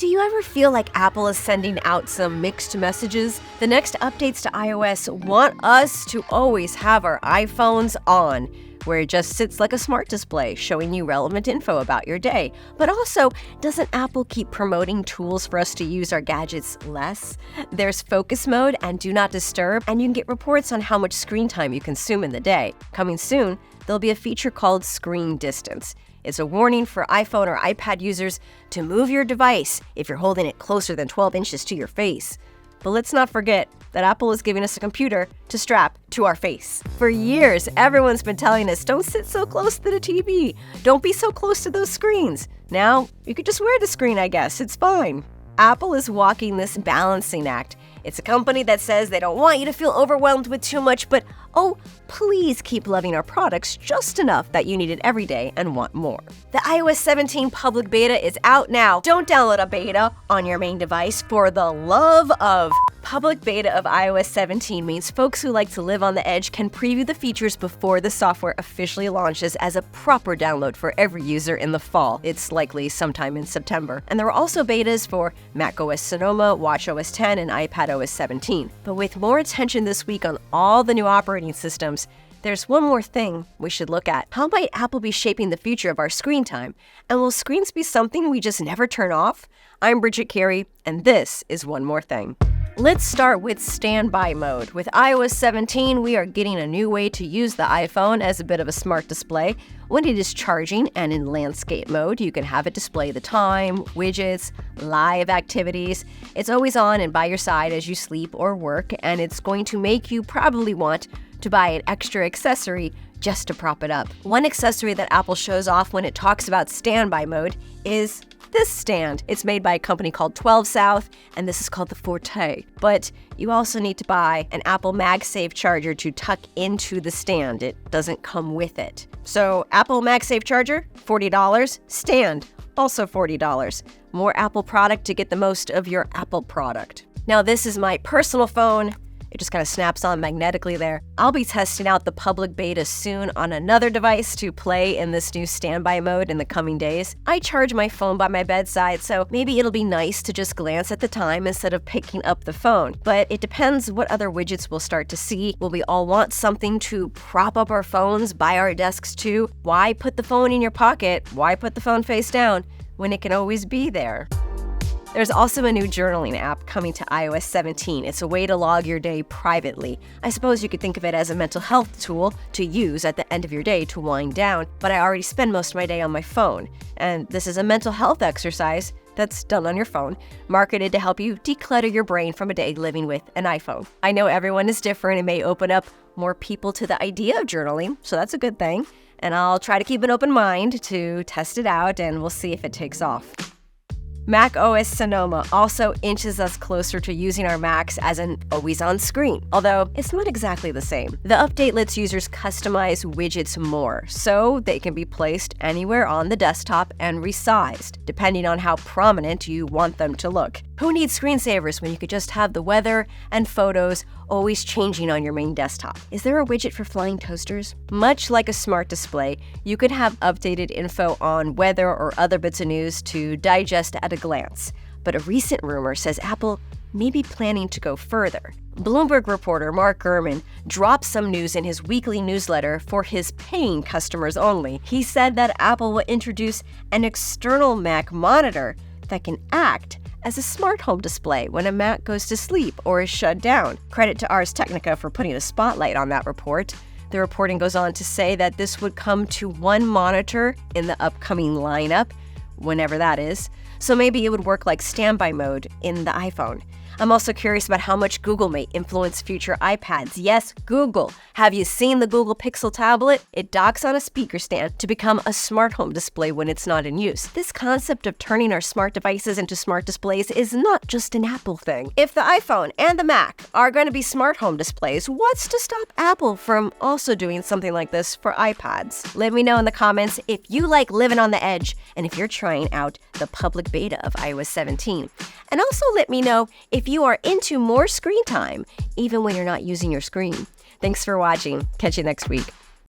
Do you ever feel like Apple is sending out some mixed messages? The next updates to iOS want us to always have our iPhones on, where it just sits like a smart display, showing you relevant info about your day. But also, doesn't Apple keep promoting tools for us to use our gadgets less? There's focus mode and do not disturb, and you can get reports on how much screen time you consume in the day. Coming soon, there'll be a feature called Screen Distance. It's a warning for iPhone or iPad users to move your device if you're holding it closer than 12 inches to your face. But let's not forget that Apple is giving us a computer to strap to our face. For years, everyone's been telling us, don't sit so close to the TV. Don't be so close to those screens. Now, you could just wear the screen, I guess. It's fine. Apple is walking this balancing act. It's a company that says they don't want you to feel overwhelmed with too much, but oh, please keep loving our products just enough that you need it every day and want more. The iOS 17 public beta is out now. Don't download a beta on your main device for the love of. Public beta of iOS 17 means folks who like to live on the edge can preview the features before the software officially launches as a proper download for every user in the fall. It's likely sometime in September. And there are also betas for macOS Sonoma, watchOS 10, and iPadOS 17. But with more attention this week on all the new operating systems, there's one more thing we should look at. How might Apple be shaping the future of our screen time? And will screens be something we just never turn off? I'm Bridget Carey, and this is One More Thing. Let's start with standby mode. With iOS 17, we are getting a new way to use the iPhone as a bit of a smart display. When it is charging and in landscape mode, you can have it display the time, widgets, live activities. It's always on and by your side as you sleep or work, and it's going to make you probably want to buy an extra accessory just to prop it up. One accessory that Apple shows off when it talks about standby mode is this stand. It's made by a company called 12 South, and this is called the Forte. But you also need to buy an Apple MagSafe charger to tuck into the stand. It doesn't come with it. So Apple MagSafe charger, $40. Stand, also $40. More Apple product to get the most of your Apple product. Now this is my personal phone. It just kind of snaps on magnetically there. I'll be testing out the public beta soon on another device to play in this new standby mode in the coming days. I charge my phone by my bedside, so maybe it'll be nice to just glance at the time instead of picking up the phone. But it depends what other widgets we'll start to see. Will we all want something to prop up our phones by our desks too? Why put the phone in your pocket? Why put the phone face down when it can always be there? There's also a new journaling app coming to iOS 17. It's a way to log your day privately. I suppose you could think of it as a mental health tool to use at the end of your day to wind down, but I already spend most of my day on my phone. And this is a mental health exercise that's done on your phone, marketed to help you declutter your brain from a day living with an iPhone. I know everyone is different and may open up more people to the idea of journaling, so that's a good thing. And I'll try to keep an open mind to test it out, and we'll see if it takes off. macOS Sonoma also inches us closer to using our Macs as an always-on screen, although it's not exactly the same. The update lets users customize widgets more, so they can be placed anywhere on the desktop and resized, depending on how prominent you want them to look. Who needs screensavers when you could just have the weather and photos always changing on your main desktop? Is there a widget for flying toasters? Much like a smart display, you could have updated info on weather or other bits of news to digest at a glance. But a recent rumor says Apple may be planning to go further. Bloomberg reporter Mark Gurman dropped some news in his weekly newsletter for his paying customers only. He said that Apple will introduce an external Mac monitor that can act as a smart home display when a Mac goes to sleep or is shut down. Credit to Ars Technica for putting a spotlight on that report. The reporting goes on to say that this would come to one monitor in the upcoming lineup, whenever that is. So maybe it would work like standby mode in the iPhone. I'm also curious about how much Google may influence future iPads. Yes, Google. Have you seen the Google Pixel tablet? It docks on a speaker stand to become a smart home display when it's not in use. This concept of turning our smart devices into smart displays is not just an Apple thing. If the iPhone and the Mac are going to be smart home displays, what's to stop Apple from also doing something like this for iPads? Let me know in the comments if you like living on the edge and if you're trying out the public beta of iOS 17. And also let me know if you are into more screen time, even when you're not using your screen. Thanks for watching. Catch you next week.